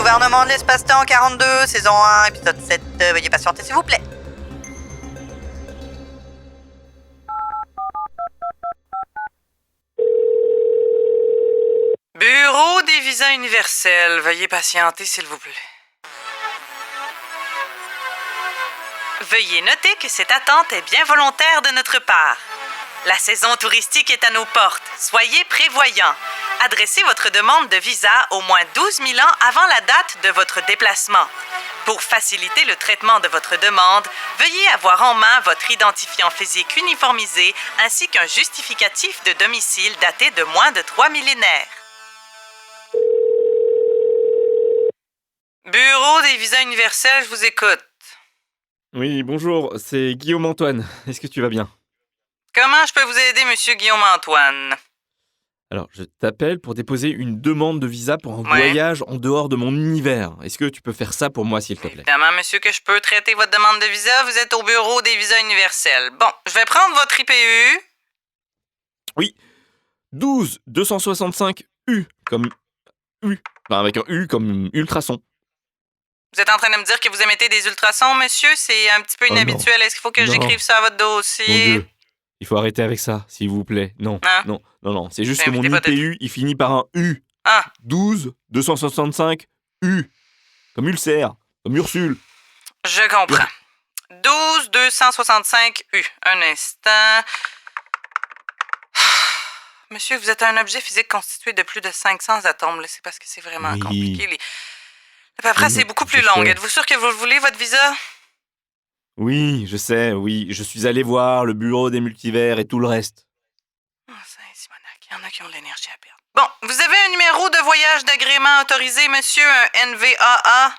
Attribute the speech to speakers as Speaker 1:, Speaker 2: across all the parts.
Speaker 1: gouvernement de l'espace-temps 42, saison 1, épisode 7. Veuillez patienter, s'il vous plaît.
Speaker 2: Bureau des visas universels. Veuillez patienter, s'il vous plaît. Veuillez noter que cette attente est bien volontaire de notre part. La saison touristique est à nos portes. Soyez prévoyants. Adressez votre demande de visa au moins 12 000 ans avant la date de votre déplacement. Pour faciliter le traitement de votre demande, veuillez avoir en main votre identifiant physique uniformisé ainsi qu'un justificatif de domicile daté de moins de 3 millénaires. Bureau des visas universels, je vous écoute.
Speaker 3: Oui, bonjour, c'est Guillaume Antoine. Est-ce que tu vas bien?
Speaker 2: Comment je peux vous aider, monsieur Guillaume-Antoine?
Speaker 3: Alors, je t'appelle pour déposer une demande de visa pour un voyage en dehors de mon univers. Est-ce que tu peux faire ça pour moi, s'il te plaît?
Speaker 2: Évidemment, monsieur, que je peux traiter votre demande de visa. Vous êtes au bureau des visas universels. Bon, je vais prendre votre IPU.
Speaker 3: Oui, 12 265 U, comme U. Enfin, avec un U comme ultrason.
Speaker 2: Vous êtes en train de me dire que vous émettez des ultrasons, monsieur? C'est un petit peu inhabituel. Est-ce qu'il faut que j'écrive ça à votre dossier?
Speaker 3: Mon Dieu, il faut arrêter avec ça, s'il vous plaît. Non,
Speaker 2: Hein?
Speaker 3: non. C'est juste que mon IPU, il finit par un U.
Speaker 2: Ah.
Speaker 3: 12 265 U. Comme ulcère, comme Ursule.
Speaker 2: Je comprends. 12 265 U. Un instant. Monsieur, vous êtes un objet physique constitué de plus de 500 atomes. Là. C'est parce que c'est vraiment compliqué. La paperasse, c'est beaucoup plus longue. Êtes-vous sûr que vous le voulez, votre visa?
Speaker 3: Oui, je sais, oui. Je suis allé voir le bureau des multivers et tout le reste.
Speaker 2: Oh, Saint-Simonac, il y en a qui ont de l'énergie à perdre. Bon, vous avez un numéro de voyage d'agrément autorisé, monsieur, un NVAA?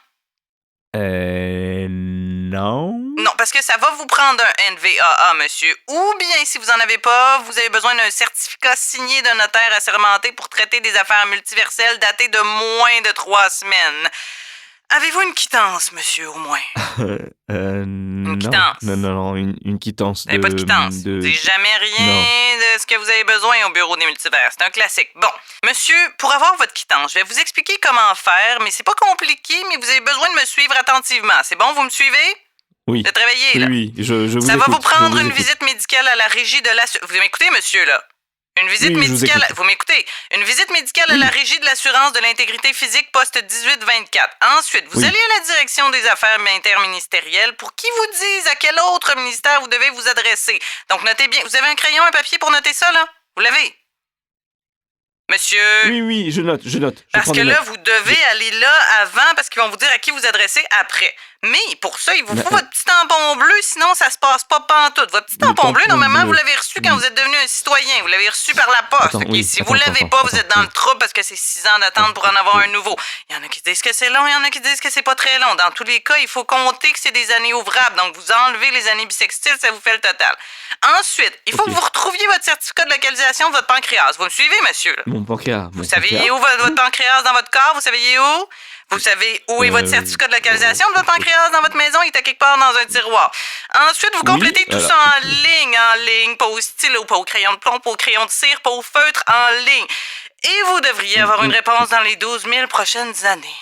Speaker 3: Non.
Speaker 2: Non, parce que ça va vous prendre un NVAA, monsieur. Ou bien, si vous en avez pas, vous avez besoin d'un certificat signé d'un notaire assermenté pour traiter des affaires multiverselles datées de moins de 3 semaines. Avez-vous une quittance, monsieur, au moins?
Speaker 3: Une
Speaker 2: quittance?
Speaker 3: Non, une quittance
Speaker 2: Vous n'avez pas de quittance? Vous ne dites jamais rien de ce que vous avez besoin au bureau des multivers. C'est un classique. Bon, monsieur, pour avoir votre quittance, je vais vous expliquer comment faire, mais c'est pas compliqué, mais vous avez besoin de me suivre attentivement. C'est bon, vous me suivez?
Speaker 3: Oui.
Speaker 2: Vous êtes réveillé, là?
Speaker 3: Oui, je vous
Speaker 2: Ça
Speaker 3: écoute,
Speaker 2: va vous prendre une
Speaker 3: écoute.
Speaker 2: visite médicale à la régie de l'assurance. Vous m'écoutez, monsieur, là? Une visite médicale. Vous m'écoutez? Une visite médicale à la régie de l'assurance de l'intégrité physique poste 1824. Ensuite, vous allez à la direction des affaires interministérielles pour qu'ils vous disent à quel autre ministère vous devez vous adresser. Donc, notez bien. Vous avez un crayon, un papier pour noter ça, là? Vous l'avez? Monsieur?
Speaker 3: Oui, je note.
Speaker 2: Parce que là, vous devez aller là avant parce qu'ils vont vous dire à qui vous adresser après. Mais pour ça, il vous faut votre petit tampon bleu, sinon ça se passe pas pantoute. Votre petit tampon bleu, normalement, vous l'avez reçu quand vous êtes devenu un citoyen. Vous l'avez reçu par la poste. Si vous l'avez pas, vous êtes dans le trouble parce que c'est 6 ans d'attente pour en avoir un nouveau. Il y en a qui disent que c'est long, il y en a qui disent que c'est pas très long. Dans tous les cas, il faut compter que c'est des années ouvrables. Donc, vous enlevez les années bissextiles, ça vous fait le total. Ensuite, il faut que vous retrouviez votre certificat de localisation de votre pancréas. Vous me suivez, monsieur? Là?
Speaker 3: Mon pancréas.
Speaker 2: Vous savez où votre pancréas dans votre corps? Vous savez où? Vous savez où est votre certificat de localisation de votre pancréas dans votre maison? Il est à quelque part dans un tiroir. Ensuite, vous complétez tout ça en ligne, pas au stylo, pas au crayon de plomb, pas au crayon de cire, pas au feutre, en ligne. Et vous devriez avoir une réponse dans les 12 000 prochaines années.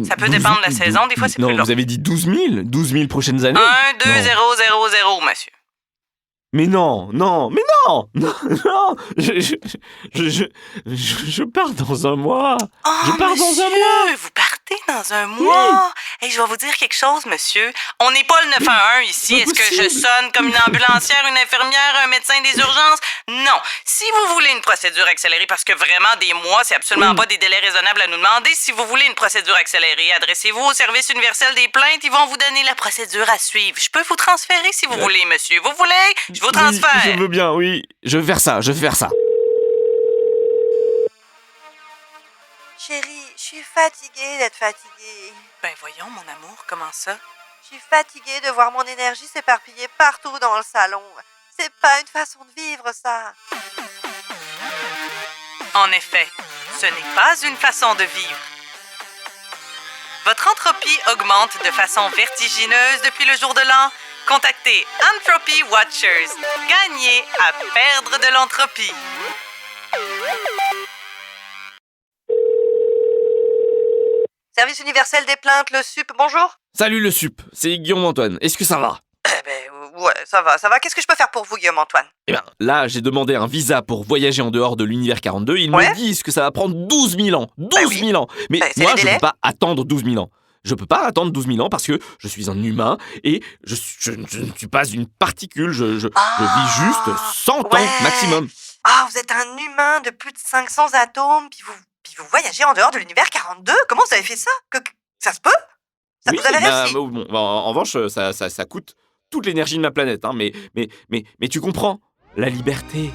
Speaker 2: Ça peut dépendre de la saison, des fois c'est plus long.
Speaker 3: Non, vous avez dit 12 000? 12 000 prochaines années?
Speaker 2: 1, 2, 0, 0, 0, monsieur.
Speaker 3: Mais non! Je pars dans un mois!
Speaker 2: Oh, monsieur, vous partez dans un mois? Hey, je vais vous dire quelque chose, monsieur. On n'est pas le 911 ici. Est-ce que je sonne comme une ambulancière, une infirmière, un médecin des urgences? Non. Si vous voulez une procédure accélérée, parce que vraiment, des mois, c'est absolument pas des délais raisonnables à nous demander. Si vous voulez une procédure accélérée, adressez-vous au service universel des plaintes. Ils vont vous donner la procédure à suivre. Je peux vous transférer si vous voulez, monsieur. Vous voulez? Je vous transfère.
Speaker 3: Oui, je veux bien, oui. Je vais faire ça.
Speaker 1: Chérie, je suis fatiguée d'être fatiguée.
Speaker 2: Ben voyons, mon amour, comment ça?
Speaker 1: Je suis fatiguée de voir mon énergie s'éparpiller partout dans le salon. C'est pas une façon de vivre, ça.
Speaker 2: En effet, ce n'est pas une façon de vivre. Votre entropie augmente de façon vertigineuse depuis le jour de l'an. Contactez Entropy Watchers. Gagnez à perdre de l'entropie.
Speaker 1: Service universel des plaintes, le SUP, bonjour.
Speaker 3: Salut le sup, c'est Guillaume Antoine. Est-ce que ça va?
Speaker 1: Ouais, ça va. Qu'est-ce que je peux faire pour vous, Guillaume Antoine?
Speaker 3: Eh bien, là, j'ai demandé un visa pour voyager en dehors de l'univers 42. Ils
Speaker 1: Ouais.
Speaker 3: me disent que ça va prendre 12 000 ans. 12 000 ans. Mais
Speaker 1: c'est
Speaker 3: moi,
Speaker 1: les
Speaker 3: je ne
Speaker 1: délais.
Speaker 3: peux pas attendre 12 000 ans. Je peux pas attendre 12 000 ans parce que je suis un humain et je ne suis pas une particule. Je vis juste 100 ans
Speaker 1: Ouais.
Speaker 3: maximum.
Speaker 1: Ah, vous êtes un humain de plus de 500 atomes, puis vous voyagez en dehors de l'univers 42? Comment vous avez fait ça? Ça se peut? Ça,
Speaker 3: Oui,
Speaker 1: vous avez
Speaker 3: bah,
Speaker 1: réussi?
Speaker 3: bon, en revanche, ça coûte toute l'énergie de ma planète. Hein, mais tu comprends, la liberté,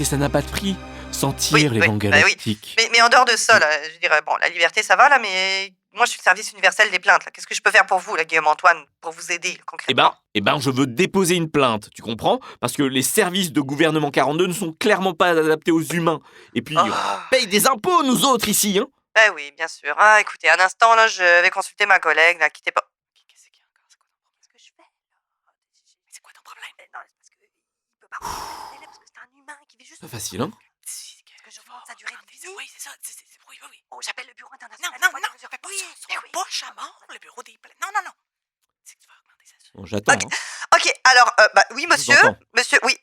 Speaker 3: ça n'a pas de prix. Sentir les vents
Speaker 1: oui.
Speaker 3: galactiques.
Speaker 1: Mais en dehors de ça, là, je dirais, bon, la liberté, ça va, là, mais moi, je suis le service universel des plaintes, là. Qu'est-ce que je peux faire pour vous, là, Guillaume Antoine, pour vous aider, là, concrètement?
Speaker 3: Eh ben, je veux déposer une plainte, tu comprends? Parce que les services de gouvernement 42 ne sont clairement pas adaptés aux humains. Et puis, on paye des impôts, nous autres, ici, hein?
Speaker 1: Eh oui, bien sûr. Ah, écoutez, un instant, là, je vais consulter ma collègue, là, quittez pas. Qu'est-ce qu'il y a encore? C'est quoi ton problème? Qu'est-ce que je fais, là? C'est quoi ton problème? Non, c'est parce qu'il peut pas prendre parce que c'est un humain qui vit juste...
Speaker 3: C'est facile, hein?
Speaker 1: Parce que je vois sa durée de vie.
Speaker 2: Oui, c'est ça. Oui.
Speaker 1: Oh, j'appelle le bureau international.
Speaker 2: Non, fais pas ça. Poche à mort, le bureau des plaintes. Non. C'est que tu vas augmenter ça.
Speaker 3: Bon, j'attends.
Speaker 1: Ok.
Speaker 3: Hein.
Speaker 1: Ok, alors, oui, monsieur.
Speaker 3: Je vous entends.
Speaker 1: Monsieur, oui.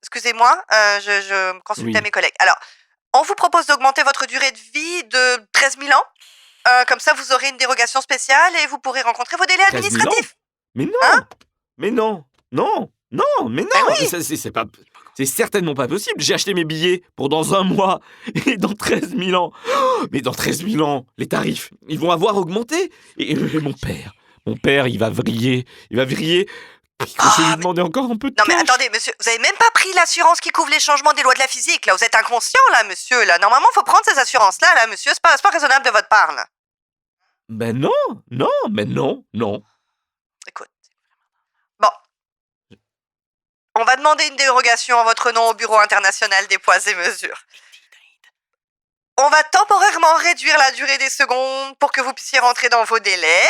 Speaker 1: Excusez-moi, je consultais
Speaker 3: Oui.
Speaker 1: mes collègues. Alors, on vous propose d'augmenter votre durée de vie de 13 000 ans. Comme ça, vous aurez une dérogation spéciale et vous pourrez rencontrer vos délais
Speaker 3: 13 000
Speaker 1: administratifs.
Speaker 3: Mais non!
Speaker 1: Hein?
Speaker 3: Mais non! Mais
Speaker 1: oui.
Speaker 3: c'est certainement pas possible. J'ai acheté mes billets pour dans un mois et dans 13 000 ans. Oh, mais dans 13 000 ans, les tarifs, ils vont avoir augmenté. Et mon père, il va vriller. Je vais lui demander encore un peu de
Speaker 1: Non mais
Speaker 3: cash.
Speaker 1: attendez, monsieur, vous avez même pas pris l'assurance qui couvre les changements des lois de la physique, là. Vous êtes inconscient, là, monsieur, là. Normalement, faut prendre ces assurances-là, là, monsieur. C'est pas raisonnable de votre part, là.
Speaker 3: Ben non.
Speaker 1: Écoute. Bon. On va demander une dérogation en votre nom au Bureau international des poids et mesures. On va temporairement réduire la durée des secondes pour que vous puissiez rentrer dans vos délais.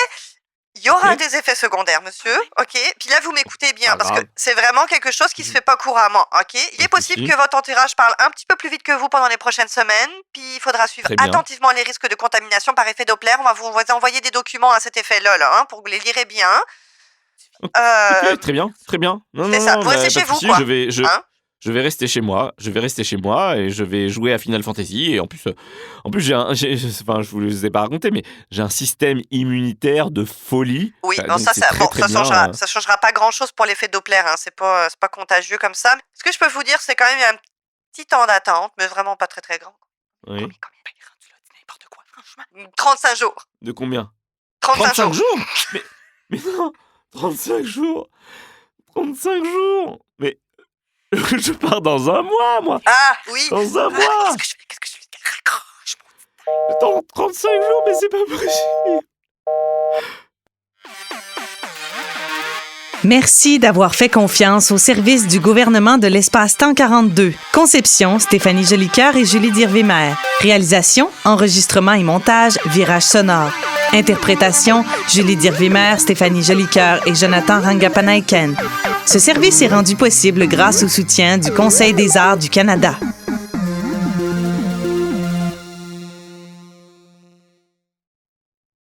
Speaker 1: Il y aura
Speaker 3: Ok.
Speaker 1: des effets secondaire, monsieur, ok? Puis là, vous m'écoutez bien,
Speaker 3: Pas
Speaker 1: parce que
Speaker 3: grave.
Speaker 1: c'est vraiment quelque chose qui se fait pas couramment, ok? Il est
Speaker 3: Pas de
Speaker 1: possible
Speaker 3: souci.
Speaker 1: que votre entourage parle un petit peu plus vite que vous pendant les prochaines semaines, puis il faudra suivre
Speaker 3: Très bien.
Speaker 1: attentivement les risques de contamination par effet Doppler. On va vous envoyer des documents à cet effet-là, là, hein, pour que vous les lirez bien.
Speaker 3: Ok, très bien. Non,
Speaker 1: c'est ça. Vous
Speaker 3: bah,
Speaker 1: restez
Speaker 3: pas
Speaker 1: chez
Speaker 3: de
Speaker 1: vous,
Speaker 3: souci,
Speaker 1: quoi.
Speaker 3: Je,
Speaker 1: Hein?
Speaker 3: je vais rester chez moi. Et je vais jouer à Final Fantasy. Et en plus je vous ai pas raconté, mais j'ai un système immunitaire de folie.
Speaker 1: Oui,
Speaker 3: Donc
Speaker 1: bon, ça
Speaker 3: c'est très, très bien.
Speaker 1: ça changera pas grand-chose pour l'effet Doppler, hein. C'est pas contagieux comme ça. Ce que je peux vous dire, c'est quand même il y a un petit temps d'attente, mais vraiment pas très très grand.
Speaker 3: Oui.
Speaker 1: Combien?
Speaker 2: Ben, rendu là, dis n'importe quoi, franchement.
Speaker 1: 35 jours.
Speaker 3: De combien?
Speaker 1: 35 jours.
Speaker 3: jours. Mais non, 35 jours. 35 jours. Mais je pars dans un mois, moi.
Speaker 1: Ah, oui.
Speaker 3: Dans un
Speaker 2: Ah,
Speaker 3: mois.
Speaker 2: Qu'est-ce que je fais? Raccroche, mon
Speaker 3: Dans 35 jours, mais c'est pas possible.
Speaker 4: Merci d'avoir fait confiance au service du gouvernement de l'espace-temps 42. Conception, Stéphanie Jolicoeur et Julie Dirvimer. Réalisation, enregistrement et montage, Virage sonore. Interprétation, Julie Dirvimer, Stéphanie Jolicoeur et Jonathan Rangapanaiken. Ce service est rendu possible grâce au soutien du Conseil des arts du Canada.